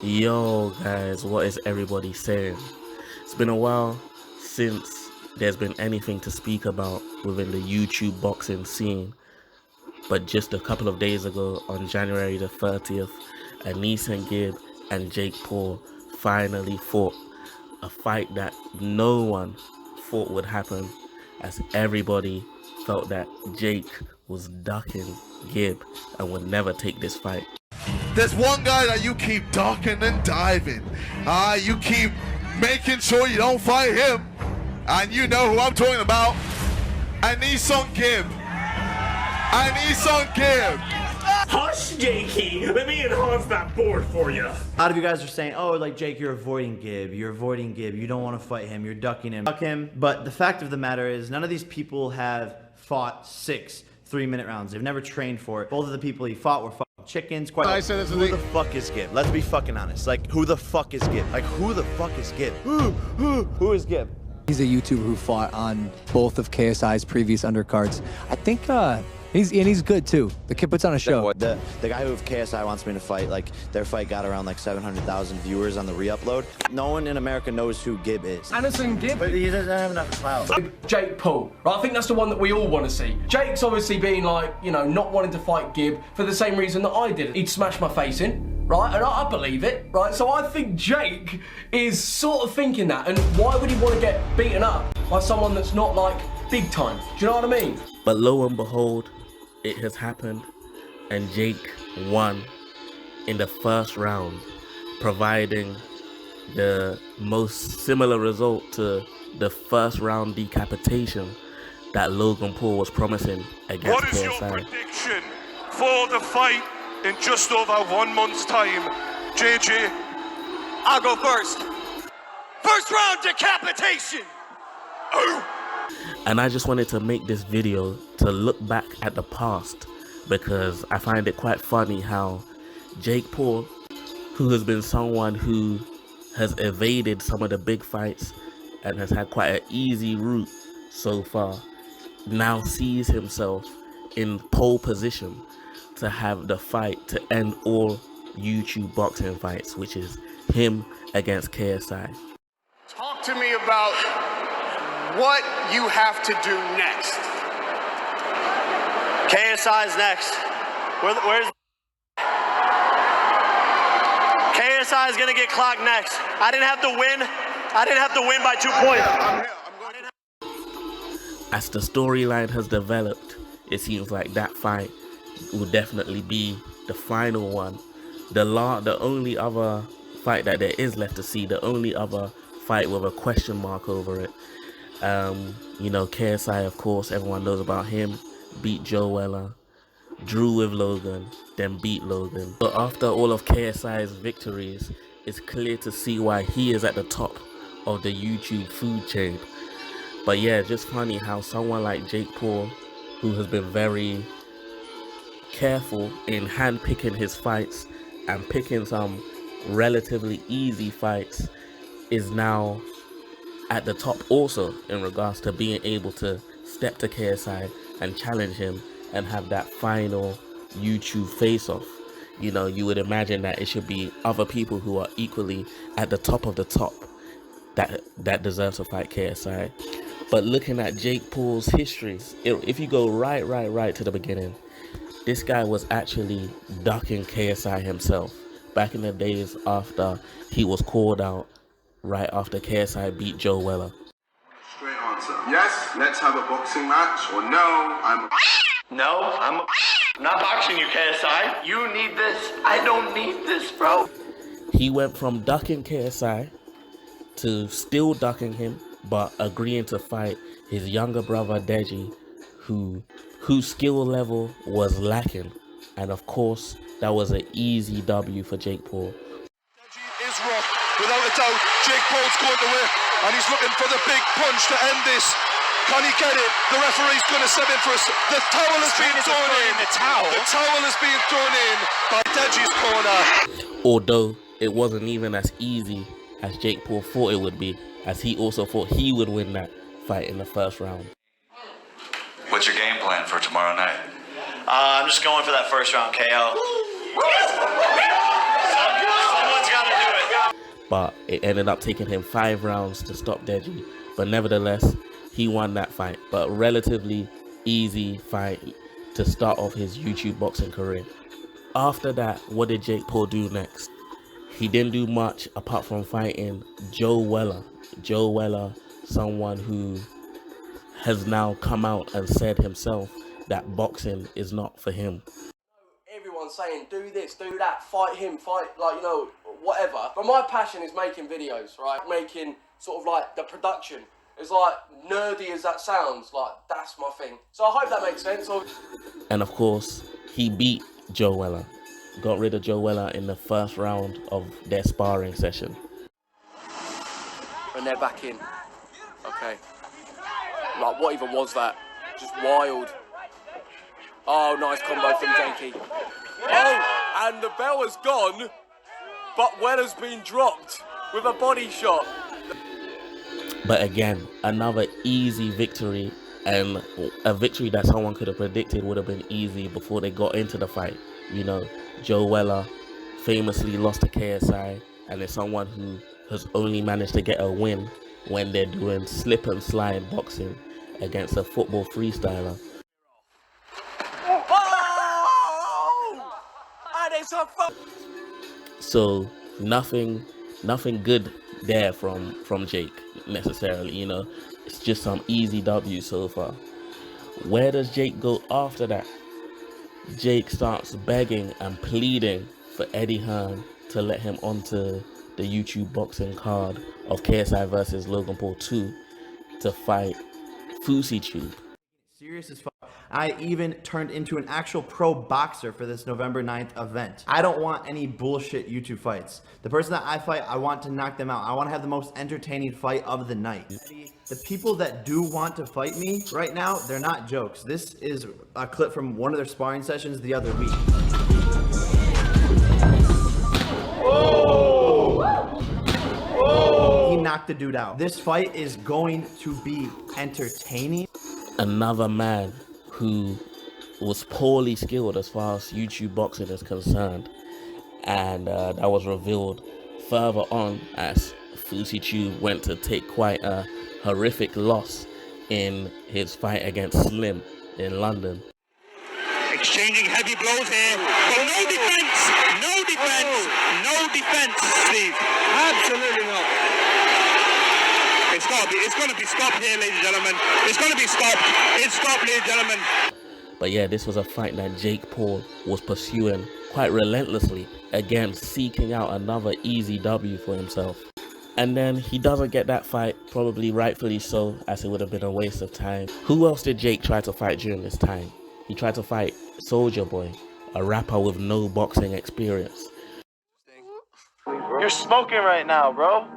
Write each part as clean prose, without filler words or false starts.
Yo guys, what is everybody saying? It's been a while since there's been anything to speak about within the YouTube boxing scene, but just a couple of days ago on January the 30th, AnEsonGib and Jake Paul finally fought a fight that no one thought would happen, as everybody felt that Jake was ducking Gib and would never take this fight. There's one guy that you keep ducking and diving. You keep making sure you don't fight him. And you know who I'm talking about. AnEsonGib. AnEsonGib. Hush, Jakey. Let me enhance that board for you. A lot of you guys are saying, oh, like, Jake, you're avoiding Gib. You're avoiding Gib. You don't want to fight him. You're ducking him. Duck him. But the fact of the matter is, none of these people have fought 6 3-minute rounds. They've never trained for it. Both of the people he fought were fucking chickens. Who the fuck is Gib? Let's be fucking honest. Like, who the fuck is Gib? Like, who the fuck is Gib? Who is Gib? He's a YouTuber who fought on both of KSI's previous undercards. I think he's good too. The kid puts on a show. The guy who KSI wants me to fight, like, their fight got around like 700,000 viewers on the re-upload. No one in America knows who Gib is. AnEsonGib? But he doesn't have enough clout. Jake Paul. Right, I think that's the one that we all want to see. Jake's obviously been like, you know, not wanting to fight Gib for the same reason that I did. He'd smash my face in, right? And I believe it, right? So I think Jake is sort of thinking that. And why would he want to get beaten up by someone that's not, like, big time? Do you know what I mean? But lo and behold, it has happened, and Jake won in the first round, providing the most similar result to the first round decapitation that Logan Paul was promising against What is KSI. your prediction for the fight in just over 1 month's time? JJ? I'll go first. First round decapitation! Oh! And I just wanted to make this video to look back at the past, because I find it quite funny how Jake Paul, who has been someone who has evaded some of the big fights and has had quite an easy route so far, now sees himself in pole position to have the fight to end all YouTube boxing fights, which is him against KSI. Talk to me about what you have to do next. KSI's next. Where's KSI is gonna get clocked next. I didn't have to win. I didn't have to win by 2 points. As the storyline has developed, it seems like that fight will definitely be the final one. The only other fight that there is left to see, the only other fight with a question mark over it, you know, KSI, of course, everyone knows about him, beat Joe Weller, drew with Logan, then beat Logan. But after all of KSI's victories, it's clear to see why he is at the top of the YouTube food chain. But yeah, just funny how someone like Jake Paul, who has been very careful in handpicking his fights and picking some relatively easy fights, is now at the top also in regards to being able to step to KSI and challenge him and have that final YouTube face-off. You know, you would imagine that it should be other people who are equally at the top of the top that deserve to fight KSI. But looking at Jake Paul's histories, if you go right to the beginning, this guy was actually ducking KSI himself back in the days after he was called out right after KSI beat Joe Weller. Straight answer. Yes, let's have a boxing match, or no, I'm not boxing you, KSI. You need this. I don't need this, bro. He went from ducking KSI to still ducking him, but agreeing to fight his younger brother Deji, whose skill level was lacking. And of course, that was an easy W for Jake Paul. Deji is rocked. Without a doubt, Jake Paul's going to win, and he's looking for the big punch to end this. Can he get it? The referee's going to step in for us. The towel is being thrown in. The towel is being thrown in by Deji's corner. Although it wasn't even as easy as Jake Paul thought it would be, as he also thought he would win that fight in the first round. What's your game plan for tomorrow night? I'm just going for that first round KO. Someone's got to but it ended up taking him 5 rounds to stop Deji. But nevertheless, he won that fight, but relatively easy fight to start off his YouTube boxing career. After that, what did Jake Paul do next? He didn't do much apart from fighting Joe Weller. Joe Weller, someone who has now come out and said himself that boxing is not for him. Everyone's saying, do this, do that, fight him, fight, like, you know, whatever. But my passion is making videos, right? Making sort of like the production. It's like, nerdy as that sounds, like, that's my thing. So I hope that makes sense. And of course, he beat Joe Weller. Got rid of Joe Weller in the first round of their sparring session. And they're back in. Okay. Like, what even was that? Just wild. Oh, nice combo from Jakey. Oh, and the bell has gone, but Weller's been dropped with a body shot. But again, another easy victory, and a victory that someone could have predicted would have been easy before they got into the fight. You know, Joe Weller famously lost to KSI, and is someone who has only managed to get a win when they're doing slip and slide boxing against a football freestyler. Oh! And it's a So nothing good there from Jake necessarily, you know. It's just some easy W so far. Where does Jake go after that? Jake starts begging and pleading for Eddie Hearn to let him onto the YouTube boxing card of KSI versus Logan Paul 2 to fight FouseyTube. Serious as fuck. I even turned into an actual pro boxer for this November 9th event. I don't want any bullshit YouTube fights. The person that I fight, I want to knock them out. I want to have the most entertaining fight of the night. The people that do want to fight me right now, they're not jokes. This is a clip from one of their sparring sessions the other week. He knocked the dude out. This fight is going to be entertaining. Another man who was poorly skilled as far as YouTube boxing is concerned, and that was revealed further on as FouseyTube went to take quite a horrific loss in his fight against Slim in London. Exchanging heavy blows here, but no defense, Steve. Absolutely not. It's going to be stopped here, ladies and gentlemen. It's going to be stopped. It's stopped, ladies and gentlemen. But yeah, this was a fight that Jake Paul was pursuing quite relentlessly, again seeking out another easy W for himself. And then he doesn't get that fight, probably rightfully so, as it would have been a waste of time. Who else did Jake try to fight during this time? He tried to fight Soulja Boy, a rapper with no boxing experience. You're smoking right now, bro.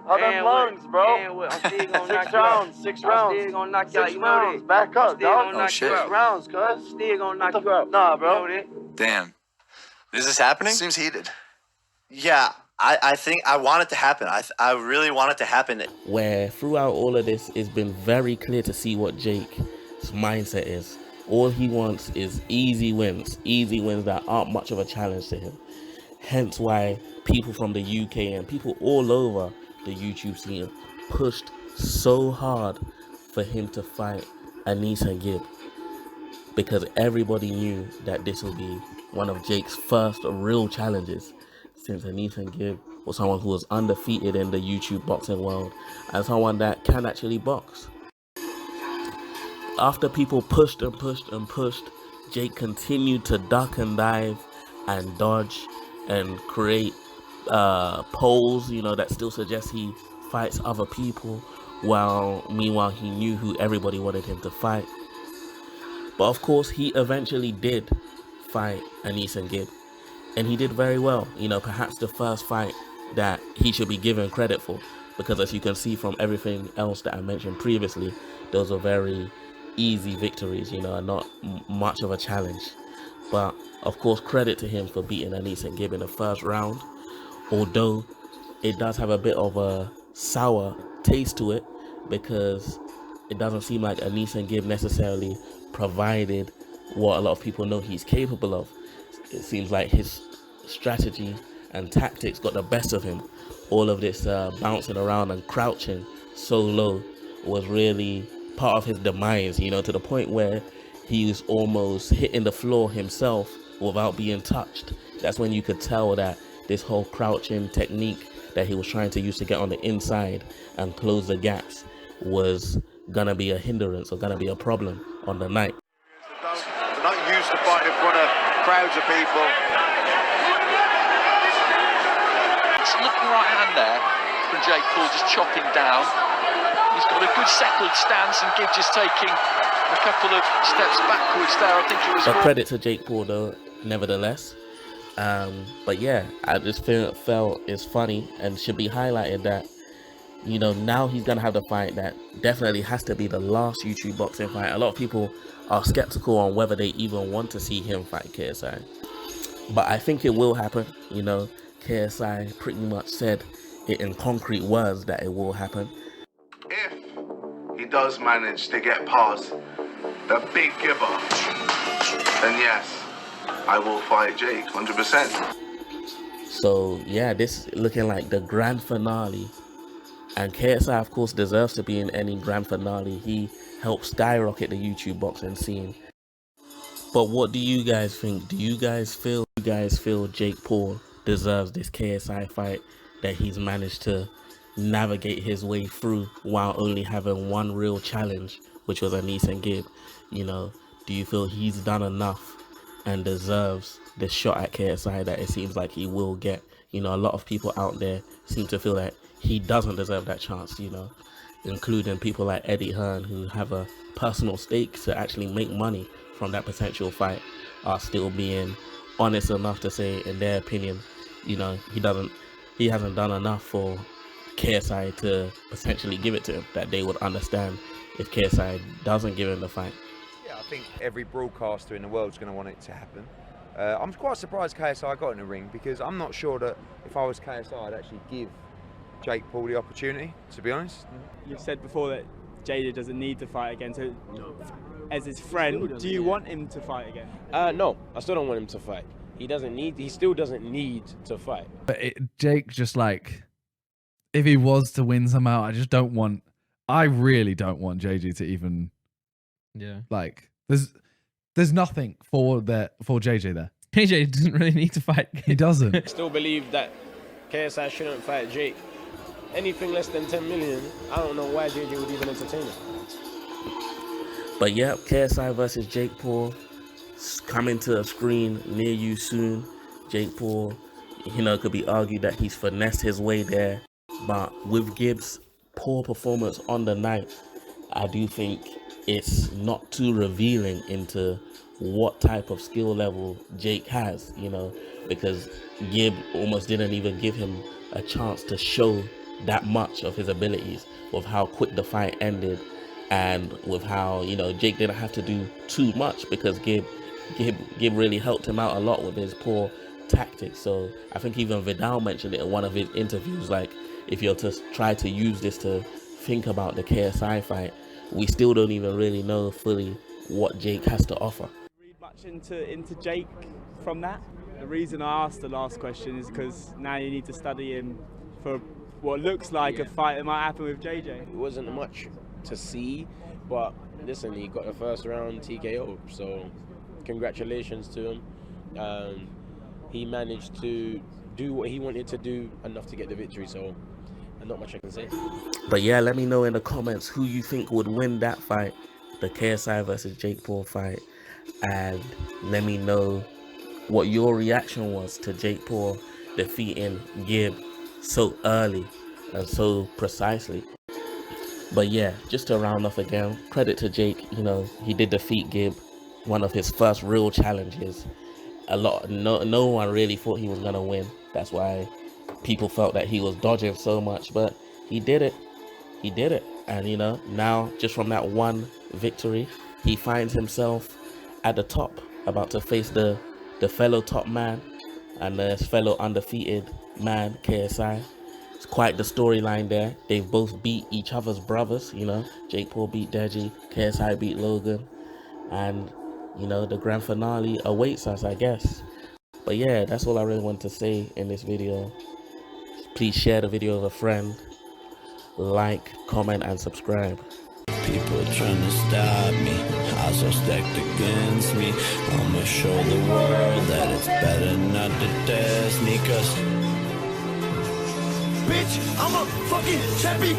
All them lungs, bro. I'm still gonna knock 6 rounds, 6 rounds. I'm still gonna knock you out, 6 you know rounds. that. Back up, dog. Oh, shit. 6 rounds, cuz. Still gonna knock you out. Nah, bro. You know that. Damn. Is this happening? Seems heated. Yeah, I think I want it to happen. I really want it to happen. Where throughout all of this, it's been very clear to see what Jake's mindset is. All he wants is easy wins that aren't much of a challenge to him. Hence why people from the UK and people all over the YouTube scene pushed so hard for him to fight AnEsonGib, because everybody knew that this would be one of Jake's first real challenges, since AnEsonGib was someone who was undefeated in the YouTube boxing world and someone that can actually box. After people pushed and pushed and pushed, Jake continued to duck and dive and dodge and create polls, you know, that still suggests he fights other people, while meanwhile he knew who everybody wanted him to fight. But of course, he eventually did fight AnEsonGib, and he did very well. You know, perhaps the first fight that he should be given credit for, because as you can see from everything else that I mentioned previously, those are very easy victories, you know, and not much of a challenge. But of course, credit to him for beating AnEsonGib in the first round, although it does have a bit of a sour taste to it, because it doesn't seem like AnEsonGib necessarily provided what a lot of people know he's capable of. It seems like his strategy and tactics got the best of him. All of this bouncing around and crouching so low was really part of his demise, you know, to the point where he was almost hitting the floor himself without being touched. That's when you could tell that this whole crouching technique that he was trying to use to get on the inside and close the gaps was gonna be a hindrance or gonna be a problem on the night. They're not used to fighting in front of crowds of people. Looking right hand there from Jake Paul, just chopping down. He's got a good settled stance, and Gib just taking a couple of steps backwards there. I think it was. But credit to Jake Paul though, nevertheless. But yeah, I just felt it's funny and should be highlighted that, you know, now he's gonna have the fight that definitely has to be the last YouTube boxing fight. A lot of people are skeptical on whether they even want to see him fight KSI, but I think it will happen. You know, KSI pretty much said it in concrete words that it will happen. If he does manage to get past the big giver, then yes, I will fight Jake 100%. So yeah, this looking like the grand finale, and KSI of course deserves to be in any grand finale. He helped skyrocket the YouTube boxing scene. But what do you guys think? Do you guys feel Jake Paul deserves this KSI fight that he's managed to navigate his way through while only having one real challenge, which was AnEsonGib? You know, do you feel he's done enough and deserves the shot at KSI that it seems like he will get? You know, a lot of people out there seem to feel that he doesn't deserve that chance, you know, including people like Eddie Hearn, who have a personal stake to actually make money from that potential fight, are still being honest enough to say, in their opinion, you know, he hasn't done enough for KSI to potentially give it to him, that they would understand if KSI doesn't give him the fight. Yeah, I think every broadcaster in the world is going to want it to happen. I'm quite surprised KSI got in the ring, because I'm not sure that if I was KSI I'd actually give Jake Paul the opportunity, to be honest. You've said before that JJ doesn't need to fight again, so as his friend, do you want him to fight again? No, I still don't want him to fight. He still doesn't need to fight. But Jake, just like, if he was to win somehow, I really don't want JJ to even, like, there's nothing for JJ there. JJ doesn't really need to fight. He doesn't. I still believe that KSI shouldn't fight Jake. Anything less than 10 million, I don't know why JJ would even entertain it. But yeah, KSI versus Jake Paul coming to a screen near you soon. Jake Paul, you know, it could be argued that he's finessed his way there, but with Gibbs' poor performance on the night, I do think it's not too revealing into what type of skill level Jake has, you know, because Gibb almost didn't even give him a chance to show that much of his abilities, with how quick the fight ended and with how, you know, Jake didn't have to do too much because Gibb really helped him out a lot with his poor tactics. So I think even Vidal mentioned it in one of his interviews, like, if you're to try to use this to think about the KSI fight, we still don't even really know fully what Jake has to offer. Read much into Jake from that? The reason I asked the last question is because now you need to study him for what looks like a fight that might happen with JJ. It wasn't much to see, but listen, he got the first round TKO, so congratulations to him. He managed to do what he wanted to do, enough to get the victory, so not much I can say. But yeah, let me know in the comments who you think would win that fight, the KSI versus Jake Paul fight, and let me know what your reaction was to Jake Paul defeating Gibb so early and so precisely. But yeah, just to round off again, credit to Jake, you know, he did defeat Gibb, one of his first real challenges. No one really thought he was gonna win. That's why people felt that he was dodging so much, but he did it. And you know, now just from that one victory, he finds himself at the top, about to face the fellow top man and the fellow undefeated man, KSI. It's quite the storyline there. They've both beat each other's brothers, you know. Jake Paul beat Deji, KSI beat Logan, and you know, the grand finale awaits us, I guess. But yeah, that's all I really want to say in this video. Please share the video with a friend. Like, comment, and subscribe. People trying to stop me, odds are stacked against me. I'ma show the world that it's better not to test me, cause bitch, I'm a fucking champion.